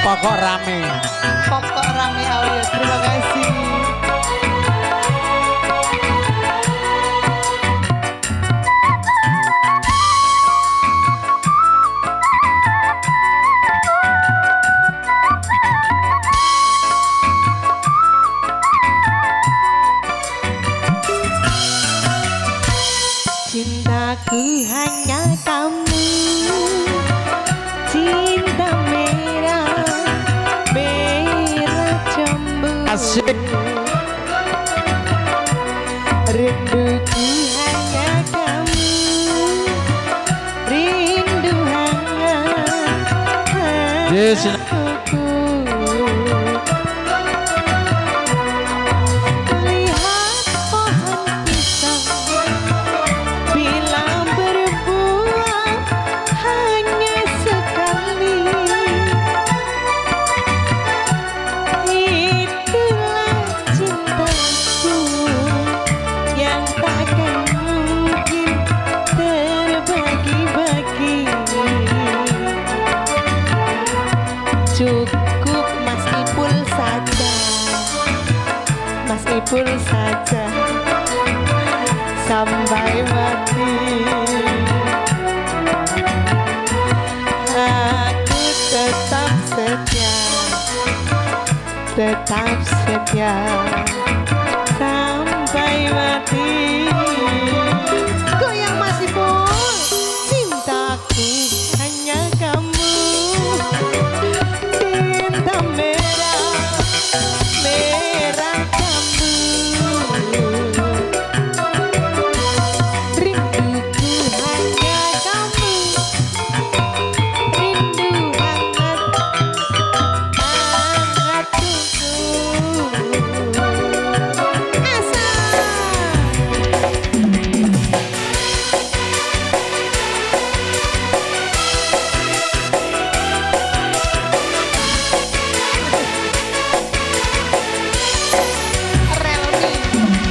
Pokok rame. Pokok rame audio. Terima kasih. Cintaku hanya kamu, cinta merah, merah jambu. Asik. Rinduku hanya kamu, rindu hangat Yes. hatiku. Lihat pohon pisang bila berbuah hanya sekali. Itulah cintaku yang takkan mungkin terbagi-bagi. Cukup Mas Ipul saja, Mas Ipul saja sampai mati. Aku tetap setia, tetap setia sampai mati. Goyang Mas Ipul, cintaku hanya kamu, cinta merah, merah jambu. Rinduku hanya kamu, rindu hangat hatiku. Asa. Relmi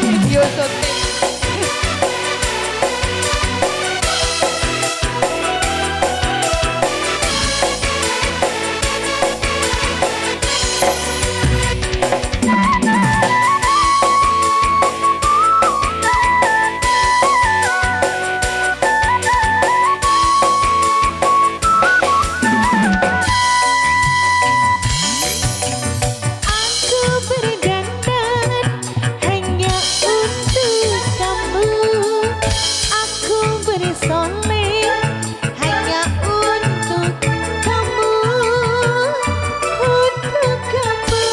video syuting. Aku berdandan hanya untuk kamu. Aku bersolek hanya untuk kamu, untuk kamu.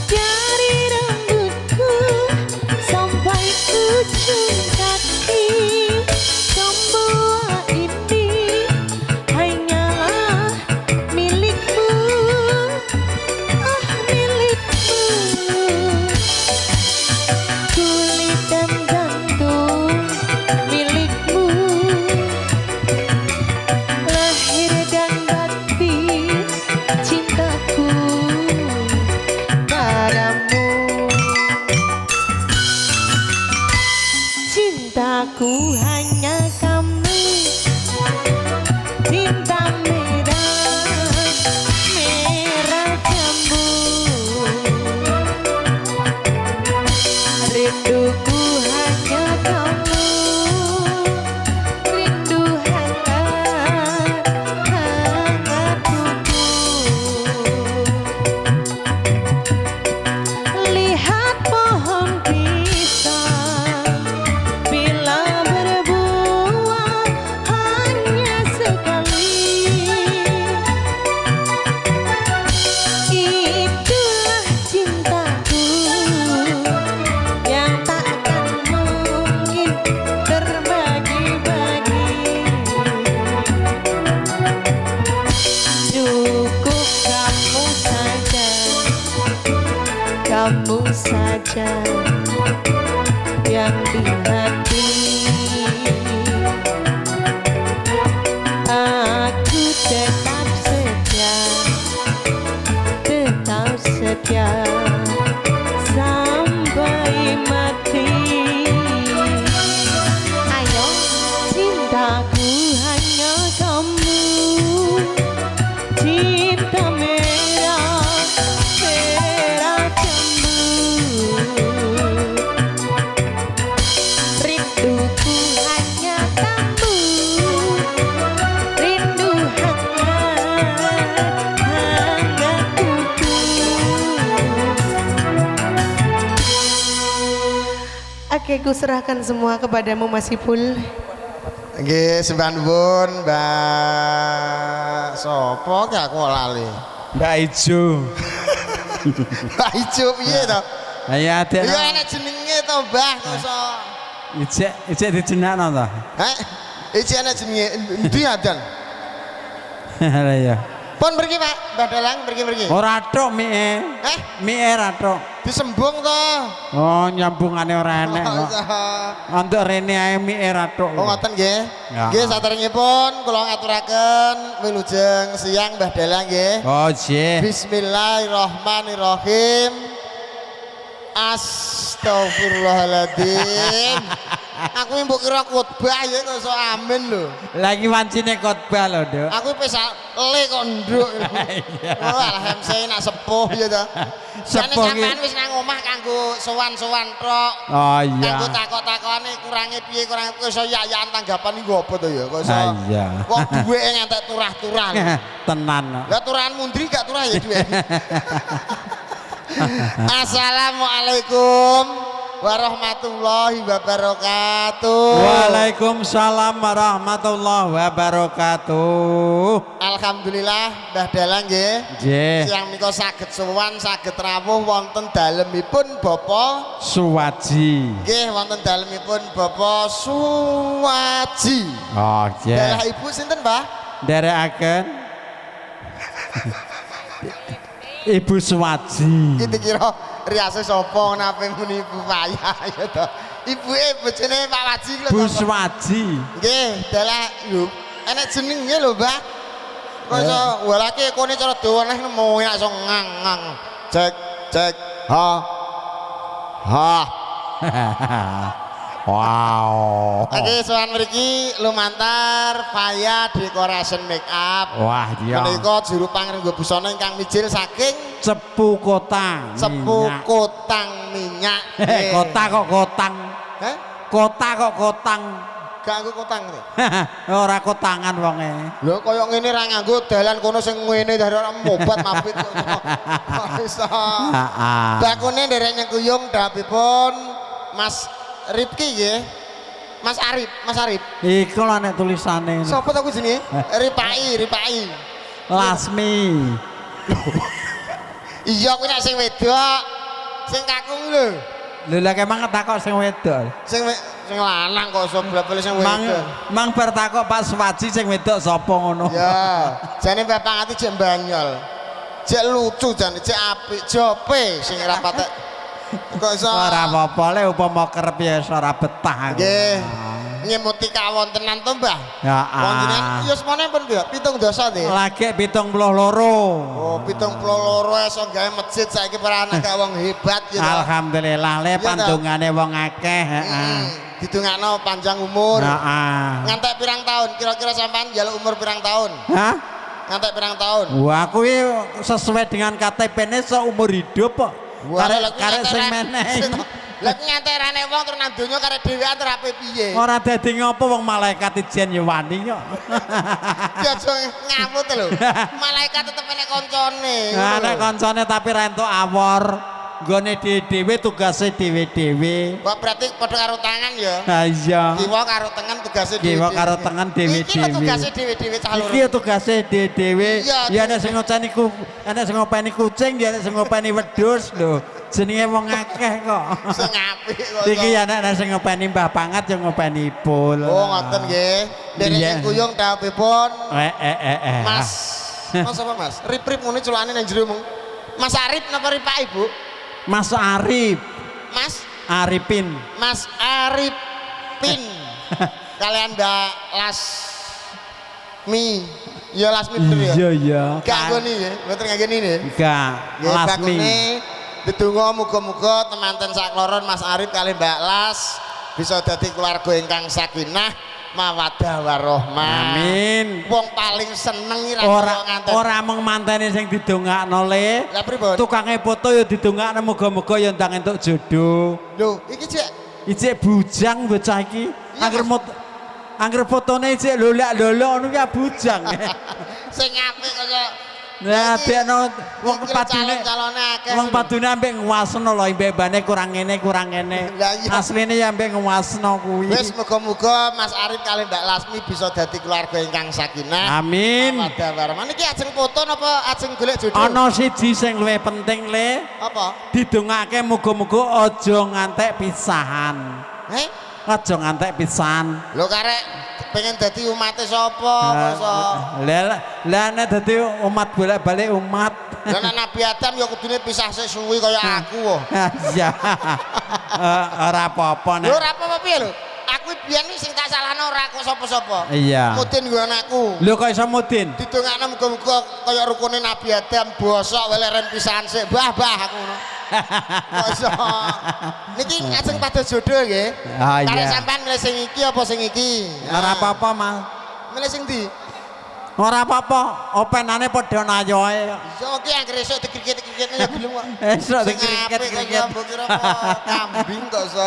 Dari rambutku sampai ujung kaki, semua ini hanyalah milikmu, oh milikmu. Kulit dan jantung milikmu, lahir dan batin cintaku padamu. Cintaku hanya kamu, cinta merah, merah jambu. Rinduku hanya kamu, rindu hangat hatiku. Lihat pohon pisang bila berbuah hanya sekali. Itulah cintaku yang takkan mungkin terbagi-bagi. Cukup kamu saja yang di hati. Aku tetap setia sampai mati. Oke, ku serahkan semua kepadamu Mas Ipul. Nggih, sembah nuwun Mbak sapa ki aku lali. Mbak Ijo. Mbak Ijo piye to? Ya Ya enak jenenge to, Mbah, kok iso. Ijek dijenakno to. Heh, iki enak jenenge endi adan? Lah ya. Pun mriki Pak, Mbah Dalang mriki. Ora tok mie. Heh, Mie ra tok. disembung to. Oh, nyambungane ora enek kok. Untuk rene ae mie ra tok. Oh ngoten nggih. Ya. Nggih saderengipun kula ngaturaken wilujeng siang Mbah Dalang nggih. Oh, nggih. Bismillahirrahmanirrahim. Astagfirullahaladzim. Aku mbok kira khotbah ya kok iso amin lho. Lagi wancine khotbah lho, Duk. Aku wis le kok nduk. Oh alah MC nak sepuh ya ta. Jane Sepuh ki. sampean wis nang omah kanggo sowan-sowan tok. Oh iya. Kanggo takok-takokane kurange piye kok iso yak-yakan tanggapan iki nggo apa to ya kok iso. Ah, iya. Wong duweke ngantek turah-turah. lho. Tenan. Lah turahan mundri gak turah ya duwe. Assalamualaikum warahmatullahi wabarakatuh. Waalaikumsalam warahmatullahi wabarakatuh. Alhamdulillah Mbah Dalang nggih. Nggih. Siang menika saged sowan, saged rawuh wonten dalemipun Bapak. Suwaji. Nggih, wonten dalemipun Bapak Suwaji. Oh, Dalah nggih. Ibu sinten, Mbah? Nderekaken Ibu Suwaji. Iki kira riase sapa nape muni Ibu Payah ya to. Ibuke bojone Pak Waji lho. Bu to. Suwaji. Nggih, dalah lho. Enek jenenge lho, Mbah. Kok iso walake kone cara dawa neh nemu enak iso ngang. Cek. Ha. Wow. Oke, sowan mriki lumantar Faya Decoration Make Up. Wah, iya. Menika juru pangrengga busana ingkang mijil saking Cepu Kota. Sepu Minyak. Kotang Minyak. Kota kok kotang. Heh? Kota kok kotang. Gak nggo kotang to. Ora kotangan wonge. Lho kaya ngene ra nganggo dalan kono sing ngene dari ora mobat mapit kok. Iso. Heeh. Bakune nderek nyengkuyung dapipun Mas Ripki nggih. Mas Arif. Iku lho nek tulisane. Sopo to ku jenenge? Ripai. Lasmi. Iya kuwi nek sing wedok. Sing kakung lho. Lho lha kemang takok sing wedok. Sing lanang kok iso blabel sing Mang wedok. mang bar takok Pak Suwaji sing wedok sapa ngono. Ya, jane Bapak ati jek mbanyol. Jek lucu jane, jek apik, jope sing ora patek. Kok iso Ora apa-apa le upama kerep ya ora betah. nggih. Nyemuti kawontenan to, Mbah? Ya. Wong jenengan ya semene pun ya 7 dosa nggih. Lagi 72. Oh, 72 iso gawe masjid saiki para anak gak wong hebat ya. toh. Alhamdulillah le Iya, toh. pandungane wong akeh, heeh. Didongakno panjang umur. Heeh. Ngantek pirang tahun? Kira-kira sampean njaluk umur pirang tahun? Hah? Ngantek pirang tahun? Wah, kuwi sesuai dengan KTP-ne seumur hidup kok. Karek sing menehi. Lah ngantek rane wong terus nang donya karek dhewean terus ape piye? Ora dadi ngopo wong malaikat ijen ya wani kok. Ya aja ngawut lho. Malaikat tetep enek koncone. Nah, nek kancane tapi ra entuk awor. Nggone dhewe tugasé dhewe-dhewe. Kok berarti padha karo tangan ya? Ha iya. Kiwa karo tengen tugasé dhewe. Kiwa karo tengen dhewe-dhewe. Iki lho tugasé dhewe-dhewe cah loro. Iki tugasé dhewe-dhewe. Iya, Ya ana sing ngocani ana sing ngopeni kucing, ya ana sing ngopeni wedhus lho. Jenenge wong akeh kok. Sing apik kok. Iki ya ana sing ngopeni Mbah Pangat ya ngopeni Ipul. Oh ngoten nggih. Derek Iya. sing kuyung dawuhipun Mas. Mas apa Mas? Rip-rip ngene culane nang jero mung. Mas Arif napa Ripak Ibu? Mas Arif. Mas Arifin. Mas Arifin. Kalian Mbak Lasmi. Ya Lasmi bener ya. Iya iya. Gak ngene ya, mboten ngene ini. Enggak. Nggih Lasmi. bakune dedonga muga-muga temanten sakloron Mas Arif kali Mbak Las bisa dadi keluarga ingkang sakinah mawaddah warahmah. Amin. Wong paling seneng iki Ora mung mantene sing didongakno le. Lah pripun? Tukange foto ya didongakno muga-muga ya ndang entuk jodoh. Lho, iki cek Ijek bujang bocah iki. Angger fotone ijek lolak-lolok ngono ya bujang. sing apik kaya Nah, dekno wong Iki padune calon-calone akeh. wong padune ambek nguasno lho mbebane kurang ngene kurang ngene. Lah iya. Asline ya ambek nguasno kuwi. Wis muga-muga Mas Arif kali Mbak Lasmi bisa dadi keluarga ingkang sakinah. Amin. Mawaddah warahmah. Niki ajeng foto napa ajeng golek jodoh? Ana siji sing luwih penting le, Apa? didongake muga-muga aja ngantek pisahan. Aja ngantek pisahan. Lho karek pengen dadi umate sapa kok Lah nek dadi umat bolak-balik umat. Lah nek Nabi Adam ya kudune pisah sik suwi kaya aku kok. Ya. Ora apa-apa nek. Lho ora apa-apa piye lho? Aku biyen sing tak salahno ora kok sapa-sapa. Iya. Mudin nggo anakku. Lho kok iso mudin? Didongakno muga-muga kaya rukune Nabi Adam bosok weleren pisahan sik. Bah aku ngono. Kok iso. Niki ajeng padha jodoh nggih. Ah, iya. Karek sampean milih sing iki apa sing iki? Ora apa-apa, Mas. Milih sing ndi? Ora apa-apa, openane padha nayoe. Iso ki anggere esuk dikrikit-krikitne ya belum kok. Esuk Sing apik dikriket-kriket. kok mbok kira apa kambing kok iso.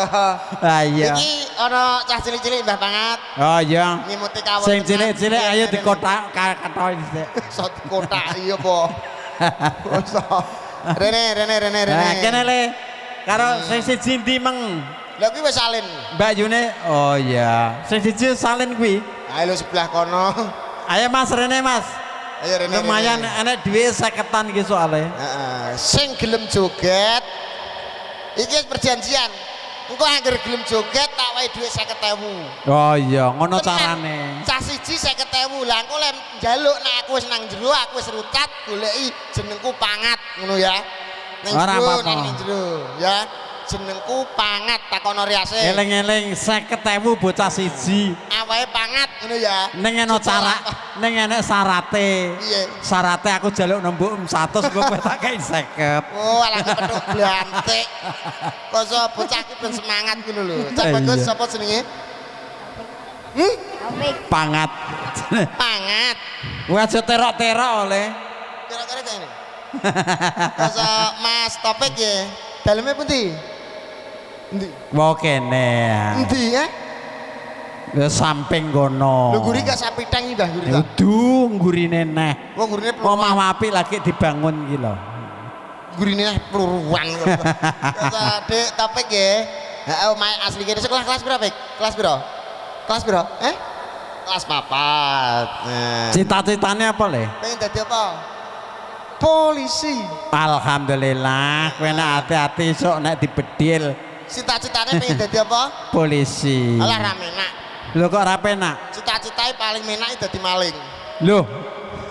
Ah iya. Iki ana cah cilik-cilik Mbah Pangat Oh iya. nyimuti kawon. Sing cilik-cilik ayo dikotak katoki dhisik. Iso dikothaki apa? Iso. Rene. Nah, kene le. Karo sing siji ndi meng? Lah kuwi wis salin. Mbak Yune. Oh iya. Sing siji salin kuwi. Ayo lho sebelah kono. Ayo Mas Rene Mas. Ayo Rene. Lumayan enek duit 50-an iki soalnya. Heeh. Sing gelem joget iki perjanjian. Engko anggere gelem joget tak wae dhuwit 50.000. Oh iya, ngono Tenan. carane. Cah siji 50.000. Lah engko lek njaluk nek aku wis nang jero, aku wis rucat goleki jenengku Pangat ngono ya. Nang Ora jero, apa-apa. nang jero ya. Jenengku Pangat takono riase. Eling-eling 50.000 bocah siji. Awake Pangat ngono ya. Ning ana cara, ning enek syarate. Piye? Syarate aku jaluk nembuk 100 gue kowe tak kei 50. Oh, alah kepethuk blantik. Kok iso bocah iki ben semangat ngono lho. Cak Iya. bagus sapa jenenge? Pangat. Pangat. Kowe aja terok-terok oleh. Kira-kira kayak ini. Kasa Mas Topik ya. Dalamnya pundi? Endi? Mau kene ya. Endi ya? Ya samping kono. Lho guri gak sapitang iki, Mbah guri ta? Udu nggurine neh. Wong gurine Omah apik lagi dibangun iki lho. gurine peluruan. Kasa Dek Topik ya. Heeh, omahe asli kene sekolah kelas berapa, Pik? Kelas piro? Kelas piro? Kelas 4. Nah. Cita-citane apa le? Pengen dadi apa? Polisi. Alhamdulillah, kowe nek hati-hati sok nek dibedil Cita-citane pengen dadi apa? polisi. Alah ra menak. Lho kok ora penak? Cita-citae paling menak dadi maling. Lho,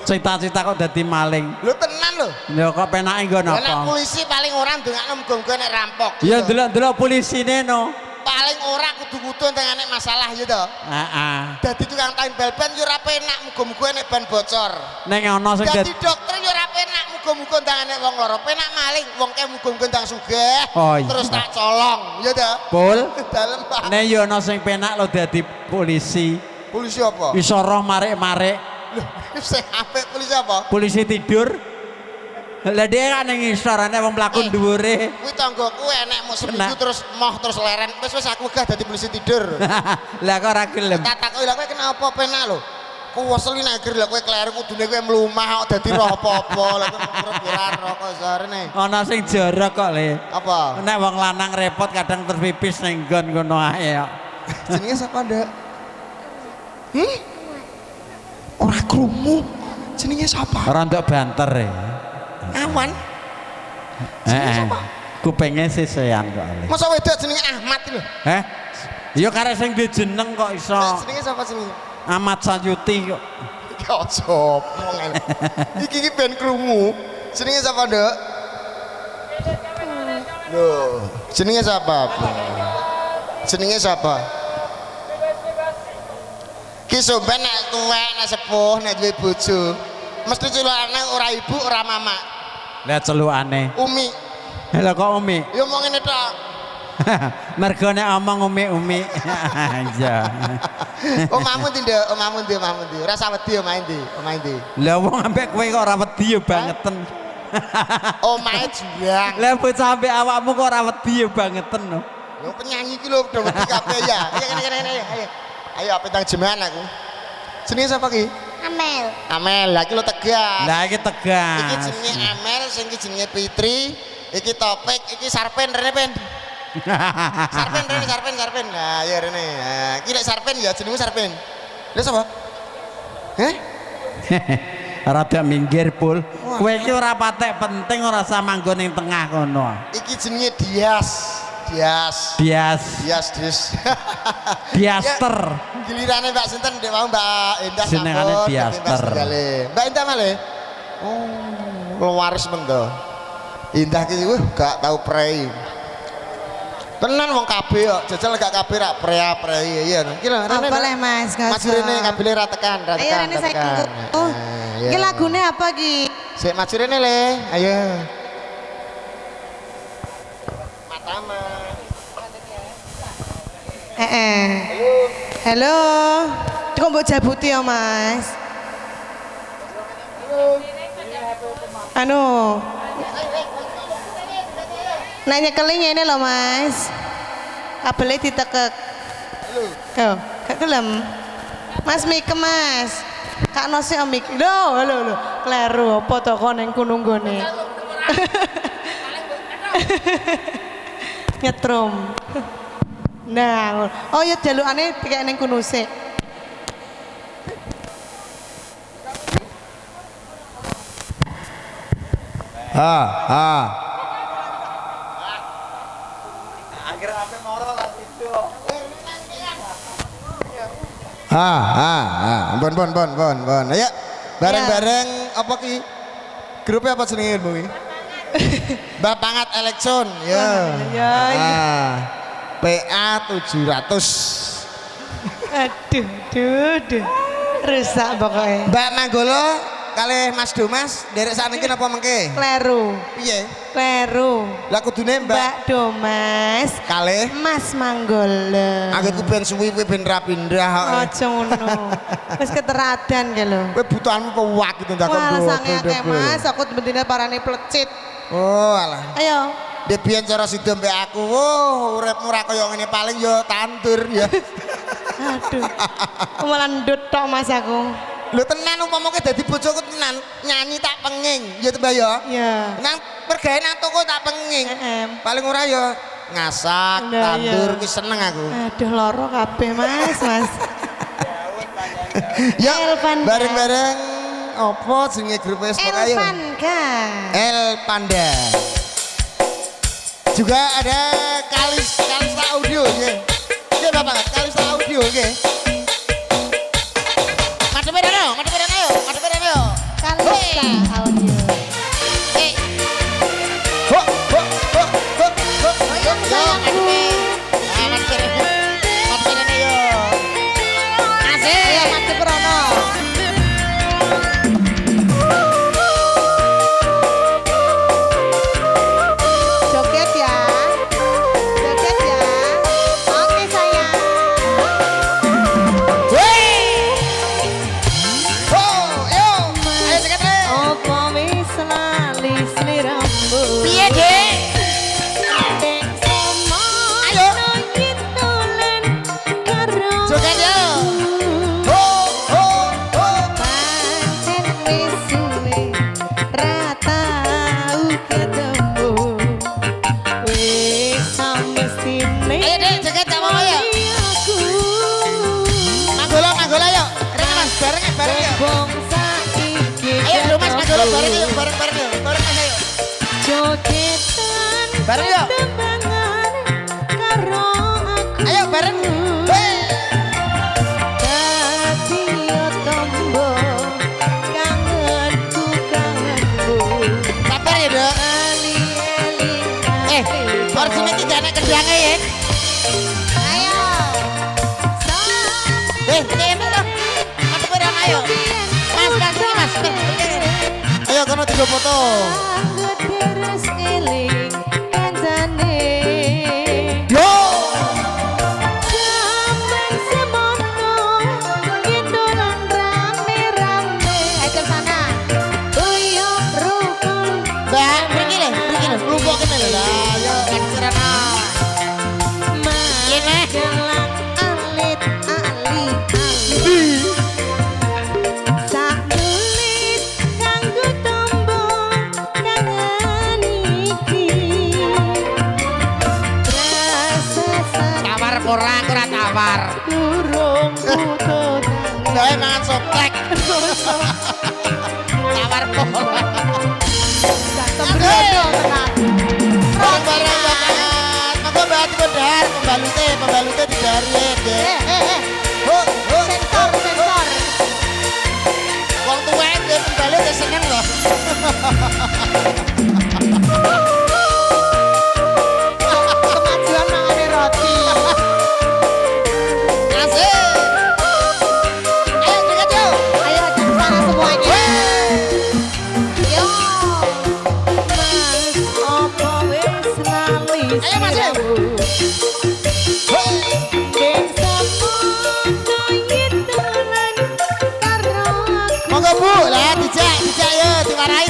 cita-cita kok dadi maling. Lho tenan lho. Lho kok penake nggo Nek napa? polisi paling ora ndongakno muga-muga nek rampok. Ya delok-delok polisine no. Paling ora kudu-kudu nek masalah ya to. Heeh. Dadi tukang kain bal-ban yo ora penak muga-muga nek ban bocor. Ning ana sing Dadi dokter yo ora penak muga-muga ndangane wong lara. Penak maling wong ke muga-muga ndang sugih. Oh, iya. Terus tak colong ya to. Pul. Dalem Pak. Nek yo ana sing penak lo dadi polisi. Polisi apa? Iso roh marik-marik. Lho, sing apik polisi apa? Polisi tidur. Lah dia kan ning istorane wong mlaku dhuwure. Kuwi tanggoku enek mau Kena. seminggu terus moh terus leren. Wis aku wegah dadi polisi tidur. Lah kok ora gelem. Tak takoki lha kowe kenapa penak lho? Kuwesel nek akhir lha kowe kleru kudune kowe mlumah kok dadi roh apa-apa. Lha kowe urip ora roh kok sarene. Ana sing jorok kok le. Apa? Nek wong lanang repot kadang terus pipis ning nggon ngono ae kok. Jenenge sapa, Nduk? Ora krungu. Jenenge sapa? Ora ndak banter e. Awan. Kupenge sesean kok le. Masa wedok jenenge Ahmad lho. Ya karek sing duwe jeneng kok iso. Jenenge sapa jenenge? Ahmad Sayuti kok. Iki aja omong. Iki ben krungu. Jenenge sapa, Nduk? Lho, jenenge sapa? Jenenge sapa? Ki somben nek tuwek nek sepuh nek duwe bojo, mesti celukane ora ibu ora mama. Lah celukane. Umi. Lah kok Umi? Ya omong ngene tok. Mergo nek omong Umi. Iya. Omahmu ndi, Nduk? Omahmu ndi, omahmu ndi? Ora sawedi omahe ndi? Omahe ndi? Lah wong ambek kowe kok ora wedi ya bangeten. Omahe juang. Lah bocah ambek awakmu kok ora wedi ya bangeten no. Lho penyanyi iki lho udah wedi kabeh ya. Ayo kene ayo. Ayo apa tang jeman aku. Jenenge sapa ki? Amel. Amel, lagi lo tegas. Lah iki Iki tegas. jenenge Amel, sing iki jenenge Fitri, iki Topik, iki Sarpen, Rene Pen. Sarpen, Rene, Sarpen. Nah, ya Rene. Nah, iki lek Sarpen ya jenengmu Sarpen. Lha sapa? Heh? Rada minggir pul. Kowe iki ora patek penting ora usah manggon ning tengah kono. Iki jenenge Dias. Dias. Diaster. Gilirane Mbak sinten Dek mau Mbak Endah Jenengane sampun, Diaster. Mbak Endah malih. Oh, waris mengko. Indah ki gak tau prei. Tenan wong kabeh kok, jajal gak kabeh rak prea-prei ya. Iki lho Rene. Boleh Mas, gak Maju Rene kabeh ra tekan, Ayo Rene saya ikut. Oh, ini lagunya apa Ki? Sik maju Rene le, ayo. Matama. Halo. Kok mbok jabuti ya, Mas? Anu. Nanya keling ini loh, Mas. Kabelnya ditekek. Yo, gak gelem. Mas mik Mas. Kak Nosi mik. Lho. Kleru apa to kon ning kunung gone. Nyetrum. Nah, oh ya jalukane kayak neng kuno sik. Bon. Ayo bareng-bareng apa ki? Grupnya apa jenenge Bu ki? Bapangat Elektron ya. Ya. PA 700. Aduh. Rusak pokoknya. Mbak Manggolo kalih Mas Domas derek sakniki napa mengke? Kleru. Piye? Kleru. Lah kudune Mbak Domas. kalih Mas Manggolo. anggitku ben suwi kowe ben ra pindah. Aja ngono. Wis keteradan ke lho. Kowe butuhanmu pewak gitu ndak Wah, kondo. sange akeh Mas, aku bendine parane plecit. Oh, alah. Ayo. Dek biyen cara sida mbek aku, uripmu ra kaya ngene paling yo tandur ya. Aduh. Malah ndut tok Mas aku. Lho tenan umpama kowe dadi bojoku tenan, nyanyi tak penging, ya Mbak ya. Ya. Nang pergawe nang toko tak penging. Paling ora ya ngasak, Nah, tandur iya. wis seneng aku. Aduh loro kabeh Mas. Ya Elvan. bareng-bareng apa jenenge grup Facebook ayo? Elvan kan. El Panda. Juga ada Kalista Audio nggih. Nggih Bapak, Kalista Audio nggih. Madhepen ayo. Kalista Audio. Ho. Goyang sayangku. Madhepen ayo. Asik. Ayo mati Prono. Joget ya. Oke sayang. Ayo sekat le. Opo wis lali sliramu. Piye, Dek? Dek somo Ayo. nyitulen karo Joget yo. Ho. pancen wis suwe ra tau ketemu. Wis samestine Ayo Dek, joget tak mau ayo. aku Manggolo ayo. Rene Mas, bareng yo. wong saiki Ayo dulu Mas, Manggolo bareng yo, bareng yo. Bareng Mas ayo. jogetan Bareng yo. tembangan karo aku. Ayo bareng. Hei. Dadi yo tombo kangenku. Sabar ya, Dok. Porsine iki gak nek kendange ya. Ayo. Kene lho. Madhep ora ayo. Mas, ini Mas. Ayo kono tiga foto. Terus eling kancane Yo. sampai semono kindolan rame-rame. Ayo ke sana. Uyuh rukun Mbak, mriki lho. Lumpuk kene lho. Lah, yo kan magelang alit ali ora tawar. Durung putut. Dae mangan soplek. Tawar pola. Tembrono tenan. Bareng-bareng banget. Monggo Mbak Ati Kodar, pembalute didari nggih. Sensor, sensor. Wong tuwek nggih pembalut ya seneng loh. Kemajuan mangane roti. Asik. Ayo dekat yuk. Ayo ke sana semuanya. Yo. Mas apa wis lali? Ayo, Mas, yuk. Ning semono yitulan karo aku. Monggo Bu, lah dijak yo, diwarai.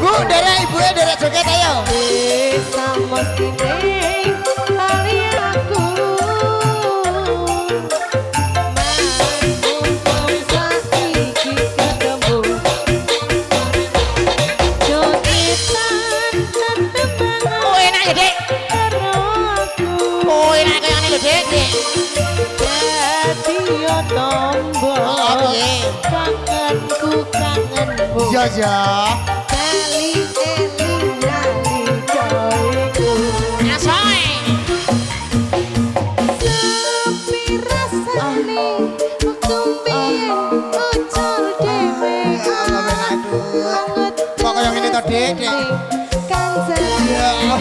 Bu, derek ibuke derek joget ayo. Bisa mestine lali aku. Mumpung saiki ketemu. Jogetan tetemangan Oh enak ya Dek. karo aku. Oh enak kayak ngene lho Dek. Dadi yo tombol. Oh piye? Kangenku kangenmu. Iya. Kali eling lali joiku. Asoe. Sepi rasane waktu biyen ucul dhewe. Kok kaya ngene to Dek? Kan Ya Allah.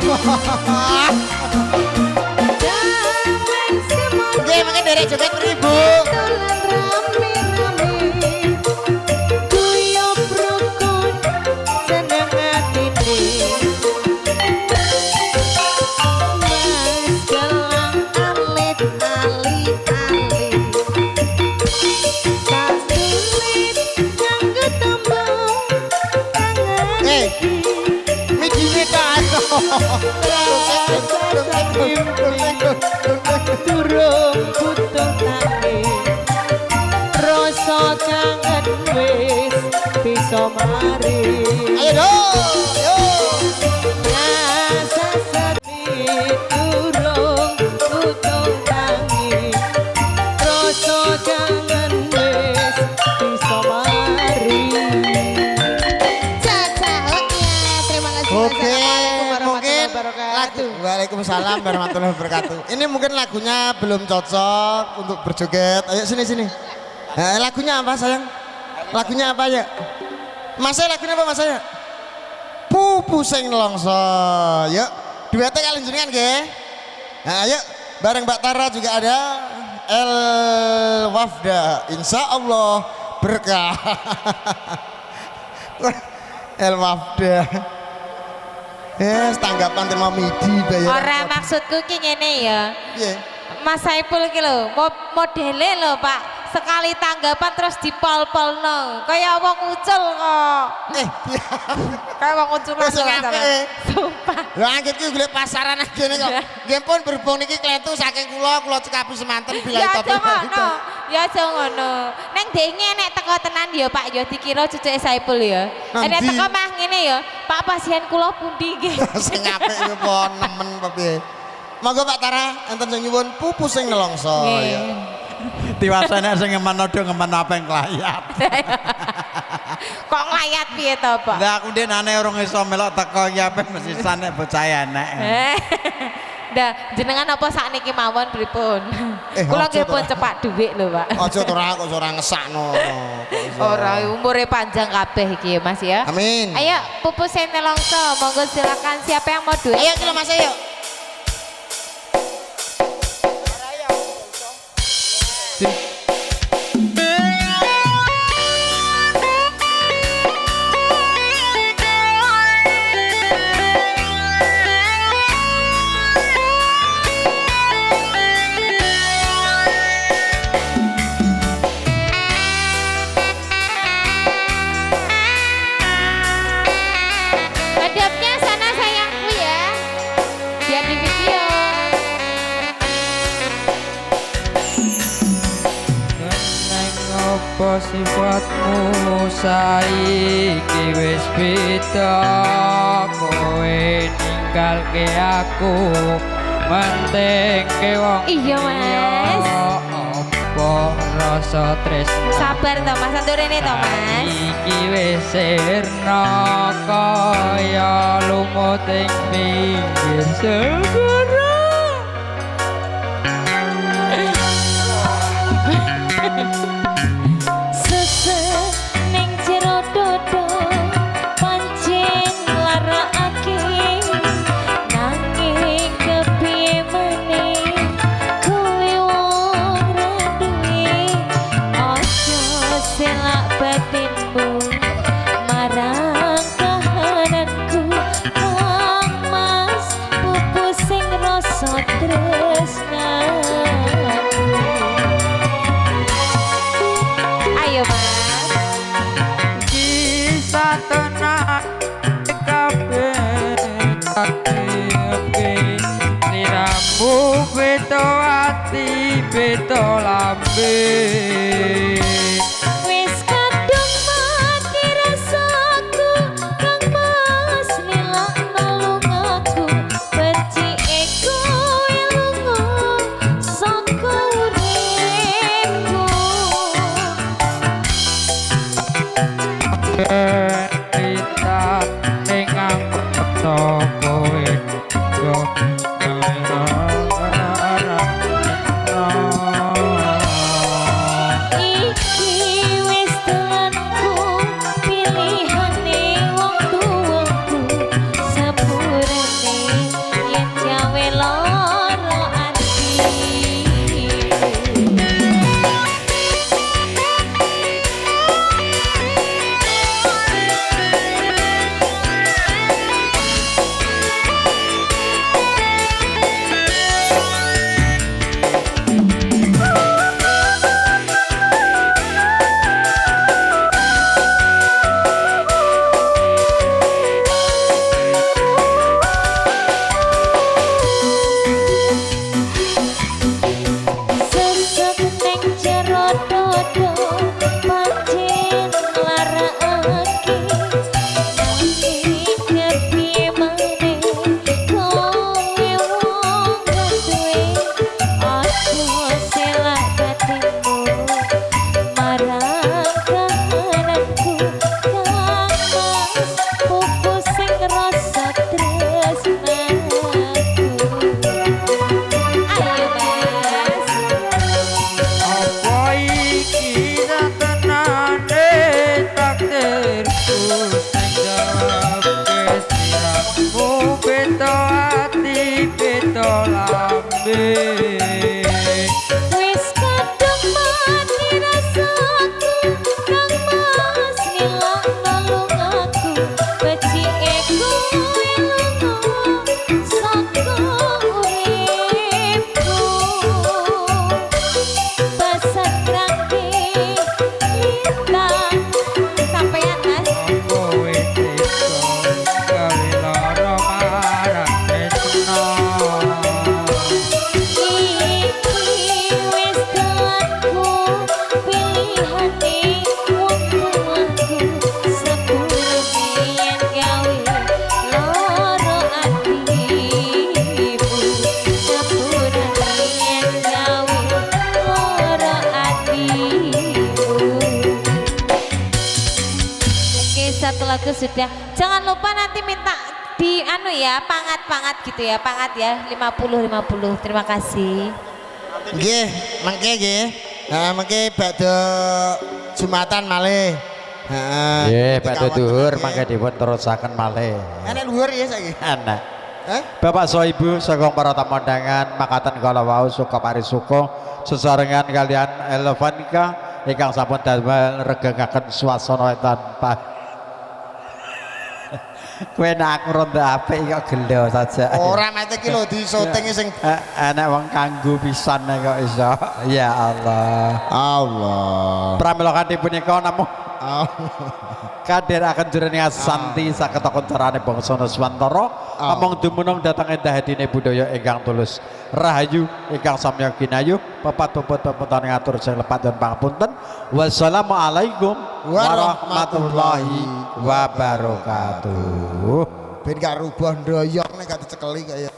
jaman semono Nggih, mangke derek joget beribu. dolan rame-rame. Guyub rukun seneng atine. Mas gelang alit ali-ali. Sasulit nganggo tombol tangan Eh. iki. Midine ta. Durung butuh nangis. Rasa kangen wis bisa mari. Ayo dong. Yo. Rasa sedih durung butuh nangis. Rasa kangen wis bisa mari. Caca, terima kasih. Oke, Assalamualaikum mungkin warahmatullahi wabarakatuh. lagu Waalaikumsalam warahmatullahi wabarakatuh. Ini mungkin lagunya belum cocok untuk berjoget. Ayo sini. Lagunya apa sayang? Lagunya apa ya? Mas saya lagunya apa Mas saya? Pupu sing nelongso. Yuk, duetnya kalian jenengan nggih. Nah, ayo bareng Mbak Tara juga ada El Wafda. Insya Allah berkah. El Wafda. Tanggapan terima midi bayar. Ora maksudku ki ngene ya. Piye? Mas Saipul ki lho, modele lho Pak. Sekali tanggapan terus dipol-polno. Kayak wong ucul kok. Piye? Kayak wong uculan Wis lho, ngapik, sampean. eh. Sumpah. Lah anggit ki golek pasaran agene kok. Nggih pun berhubung niki klentu saking kula cekapi semanten bila Ya topik. aja ngono. Ya aja ngono. Neng denge nek teko tenan ya Pak ya dikira cucuke Saipul ya. Nek Nanti. teko mah ngene ya, Pak pasien kula pundi nggih. Sing apik iki pon nemen apa piye? Monggo Pak Tara enten sing nyuwun pupu sing nelongso Nggih. ya. Tiwasane sing ngemen apa yang kelayat. Kok nglayat piye to, Pak? Lah aku denane urung iso melok teko iki apa mesti sane bocah enek. Dah jenengan apa sakniki mawon pripun? Kula ojo nggih pun to. cepak dhuwit lho, Pak. Aja to ora ngesakno. Kok iso. Ora umure panjang kabeh iki ya, Mas ya. Amin. Ayo pupu sing nelongso, monggo silakan siapa yang mau duit? Ayo kilo Mas ayo. Hadapnya sana sayangku ya. Biar di video. Neng apa sifatmu saiki wis beda kowe ning ninggalke aku mentingke wong Iya, Mas. apa rasa tresno Sabar to Mas, santurene to Mas. iki wis sirna kaya lumut ing pinggir segara Sesek ning jero dodo pancen larakake nanging kepiye meneh kowe wong randuwe aja selak batinmu marang kahananku Kang Mas pupusing rasa tresnaku. Ayo Mas. kisah tenang kabeh kabeh liramu beto ati beto lambe Wis kadung mati rasaku Kang Mas nilakno lungaku becike kowe lunga saka uripku. kita dengan kowe go Iki wis telanku pilihane wong tuwaku sepurane yen gawe lara ati. Sesek ning jero dodo pancen larakake nanging kepiye meneh kowe wong duwe aja selak batinmu marang kahananku Kang Mas pupusing rasa tresnaku. Ayo Mas. apa iki tenane takdirku sing jawabke siramu beto ati beto lambe Wis kadung mati rasaku Kang Mas nilakno lungaku becike kowe lunga saka uripku pesetrake lintang sampeyan Mas. kowe teko gawe lara marang tresno Iki wis telanku pilihane wong tuaku sepurane yen gawe lara atimu sepurane yen gawe lara atimu. Oke, satu lagu sudah. Jangan lupa nanti minta di anu ya, pangat-pangat gitu ya, pangat ya 50-50. Terima kasih. Nggih, mengke nggih. Mengke badhe Jumatan malih. Heeh. Nggih, badhe duhur mangke dipun terusaken malih. Enek luhur ya saiki. Anak. Hah? Bapak Soibu saking para tamu undangan makatan kala wau suka parisuka sesarengan kalian Elvanika ingkang sampun damel regengaken swasana tanpa kowe nak ronda apik kok gelo saja. Ora mate iki lho di syuting sing Anak wong kanggo pisan kok iso. Ya Allah. Allah. Pramila kanthi punika namung kadir akan jroning santi saged koncarane bangsa Nuswantara among dumunung dhateng endah hadine budaya ingkang tulus rahayu ingkang samya kinayu pepat-pepet-pepetan ngatur sing lepat dan pangapunten. Wassalamualaikum warahmatullahi wabarakatuh. Ben gak rubah ndoyok gak dicekeli kayak